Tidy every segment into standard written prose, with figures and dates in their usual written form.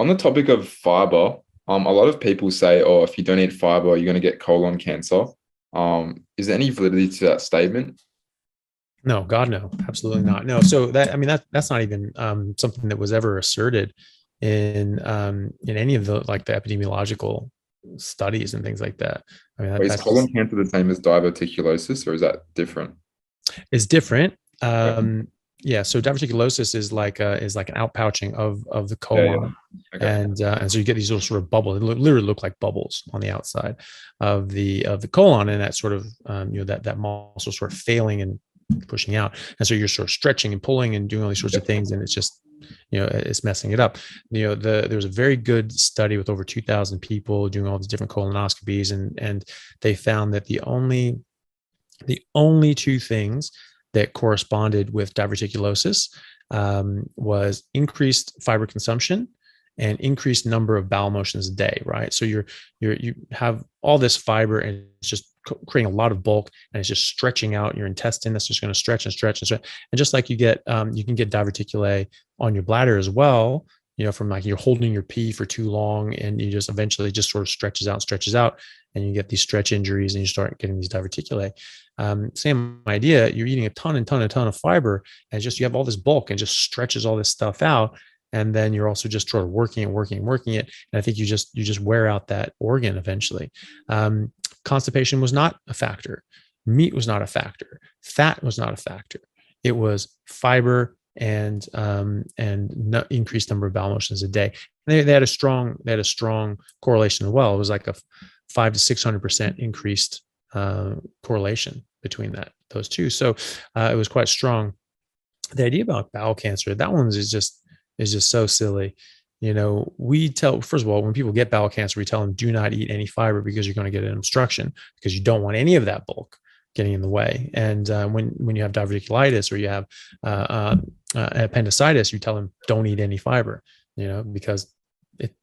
On the topic of fiber, a lot of people say, "Oh, if you don't eat fiber, you're going to get colon cancer." Is there any validity to that statement? No, God, no, absolutely not. No, so that I mean that's not even something that was ever asserted in any of the epidemiological studies and things like that. I mean Is that's colon just cancer the same as diverticulosis, or is that different? is different. Okay. Yeah, so diverticulosis is like an outpouching of the Yeah, yeah. colon, Okay. and so you get these little sort of bubbles. They literally look like bubbles on the outside of the colon, and that sort of that muscle sort of failing and pushing out, and so you're sort of stretching and pulling and doing all these sorts of Yep. things, and it's just it's messing it up. There was a very good study with over 2,000 people doing all these different colonoscopies, and they found that the only two things that corresponded with diverticulosis was increased fiber consumption and increased number of bowel motions a day, right? So you have all this fiber and it's just creating a lot of bulk and it's just stretching out your intestine. That's just going to stretch and stretch and stretch. And just like you can get diverticulae on your bladder as well. From like you're holding your pee for too long and you just eventually just sort of stretches out, and you get these stretch injuries and you start getting these diverticulae. Same idea. You're eating a ton of fiber, and just you have all this bulk and just stretches all this stuff out. And then you're also just sort of working it. And I think you just wear out that organ eventually. Constipation was not a factor. Meat was not a factor. Fat was not a factor. It was fiber and increased number of bowel motions a day. They had a strong correlation as well. It was like a 500 to 600% increased correlation between those two. So it was quite strong. The idea about bowel cancer, that one is just so silly. We tell, first of all, when people get bowel cancer, we tell them do not eat any fiber because you're going to get an obstruction because you don't want any of that bulk getting in the way. And when you have diverticulitis or you have appendicitis, you tell them don't eat any fiber, because it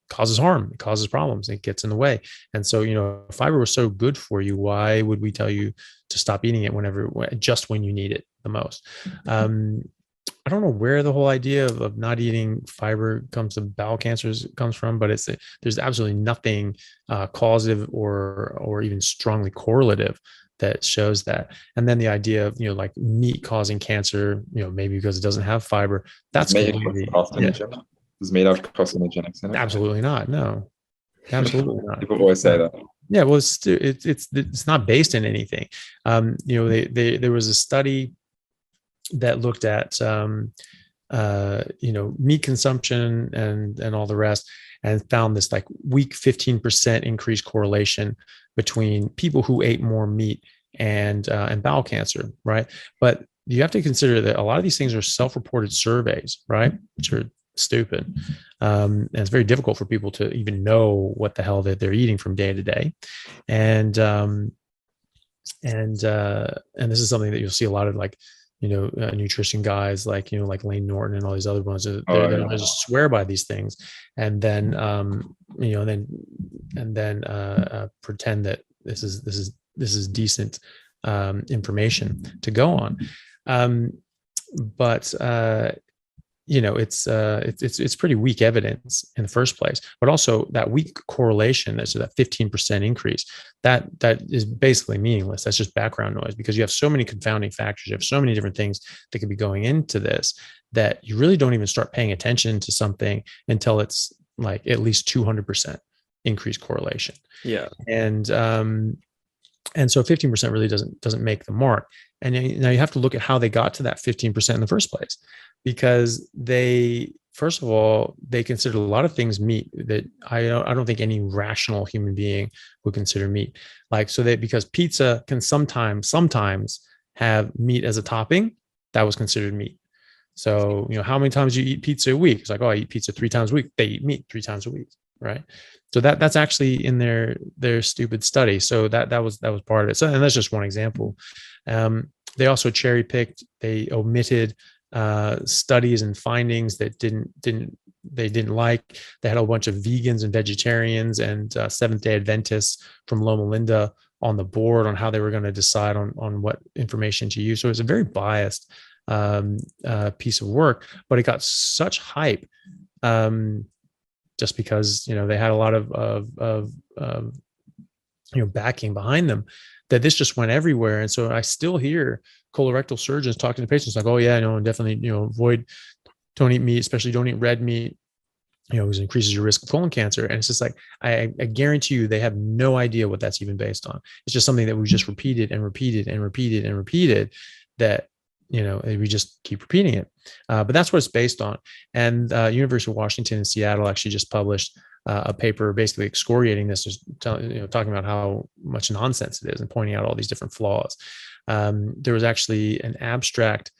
causes harm, it causes problems, it gets in the way. And so, if fiber was so good for you, why would we tell you to stop eating it just when you need it the most? I don't know where the whole idea of not eating fiber comes to bowel cancers comes from, but there's absolutely nothing causative or even strongly correlative that shows that. And then the idea of like meat causing cancer, maybe because it doesn't have fiber, Does that's meat have completely, yeah, carcinogenic? Does meat have carcinogenics in it? absolutely not. No, absolutely not. People always say No. that. Yeah, well, it's not based in anything. There was a study that looked at meat consumption and all the rest, and found this like weak 15% increased correlation between people who ate more meat and bowel cancer, right? But you have to consider that a lot of these things are self-reported surveys, right? Which are stupid. And it's very difficult for people to even know what the hell that they're eating from day to day. And and this is something that you'll see a lot of like nutrition guys like like Lane Norton and all these other ones. They Oh, just swear by these things, and then pretend that this is decent information to go on. But it's pretty weak evidence in the first place, but also that weak correlation, so that 15% increase, that is basically meaningless. That's just background noise because you have so many confounding factors. You have so many different things that could be going into this that you really don't even start paying attention to something until it's like at least 200% increased correlation. yeah. And so 15% really doesn't make the mark. And now you have to look at how they got to that 15% in the first place, because first of all, they considered a lot of things meat that I don't think any rational human being would consider meat. Like, so that because pizza can sometimes have meat as a topping, that was considered meat. So, how many times you eat pizza a week? It's like, oh, I eat pizza 3 times a week. They eat meat 3 times a week, right? So that's actually in their stupid study. So that was part of it. So, and that's just one example. They also cherry picked. They omitted studies and findings that they didn't like. They had a bunch of vegans and vegetarians and Seventh Day Adventists from Loma Linda on the board on how they were going to decide on what information to use. So it was a very biased piece of work, but it got such hype just because, they had a lot of backing behind them, that this just went everywhere. And so I still hear colorectal surgeons talking to patients like, oh yeah, definitely, avoid, don't eat meat, especially don't eat red meat, because it increases your risk of colon cancer. And it's just like, I guarantee you, they have no idea what that's even based on. It's just something that we just repeated and repeated and repeated and repeated, that, we just keep repeating it. But that's what it's based on. And University of Washington in Seattle actually just published a paper basically excoriating this, just talking about how much nonsense it is and pointing out all these different flaws. There was actually an abstract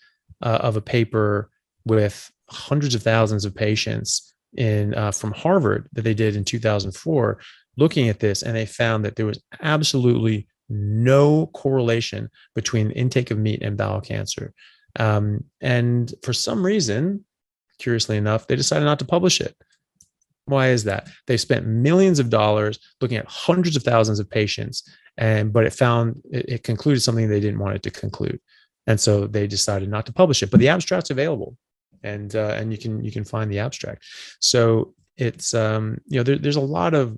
of a paper with hundreds of thousands of patients from Harvard that they did in 2004, looking at this, and they found that there was absolutely no correlation between the intake of meat and bowel cancer. And for some reason, curiously enough, they decided not to publish it. Why is that? They spent millions of dollars looking at hundreds of thousands of patients, but it concluded something they didn't want it to conclude. And so they decided not to publish it, but the abstract's available, and you can find the abstract. So it's, there's a lot of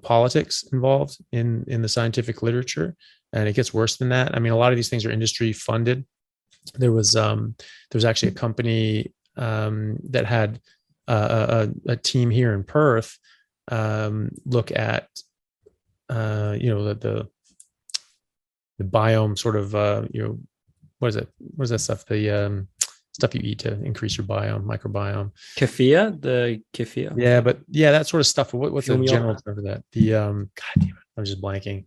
politics involved in the scientific literature, and it gets worse than that. I mean, a lot of these things are industry funded. There was actually a company that had a team here in Perth look at the biome sort of what is it? What is that stuff? The stuff you eat to increase your microbiome. Kefir. Yeah, but that sort of stuff. What's the general term for that? The God damn it, I'm just blanking.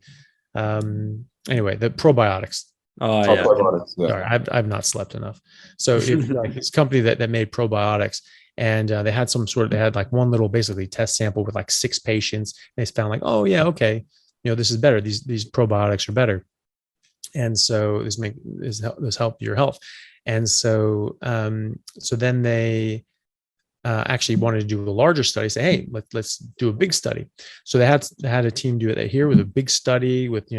Anyway, the probiotics. Oh yeah. Probiotics, yeah. Sorry, I've not slept enough. So this company that made probiotics, and they had like one little basically test sample with like 6 patients. And they found like, oh yeah, okay, this is better. These probiotics are better, and so this help your health. And so then they actually wanted to do a larger study, say, hey, let's do a big study. So they had a team do it here with a big study with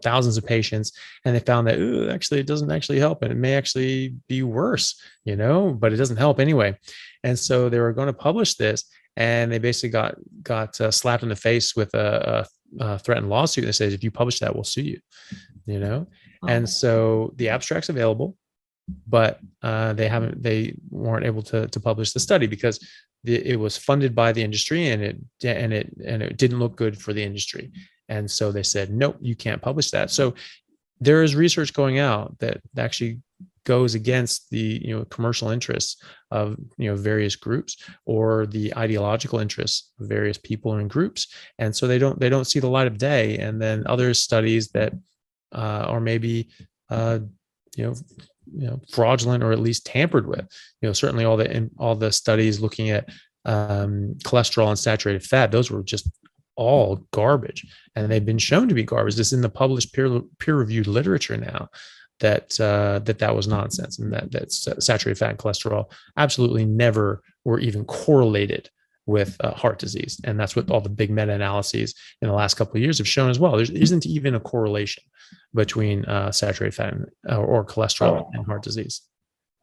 thousands of patients, and they found that actually it doesn't actually help, and it may actually be worse, but it doesn't help anyway. And so they were going to publish this, and they basically got slapped in the face with a threatened lawsuit that says, if you publish that, we'll sue you. And so the abstract's available, but they weren't able to publish the study because it was funded by the industry, and it didn't look good for the industry. And so they said, nope, you can't publish that. So there is research going out that actually goes against the commercial interests of various groups, or the ideological interests of various people and groups, and so they don't see the light of day. And then other studies that are maybe fraudulent, or at least tampered with. Certainly all the studies looking at cholesterol and saturated fat, those were just all garbage, and they've been shown to be garbage. This is in the published peer-reviewed literature now, that was nonsense, and that saturated fat and cholesterol absolutely never were even correlated with heart disease. And that's what all the big meta-analyses in the last couple of years have shown as well. There isn't even a correlation between saturated fat or cholesterol and heart disease.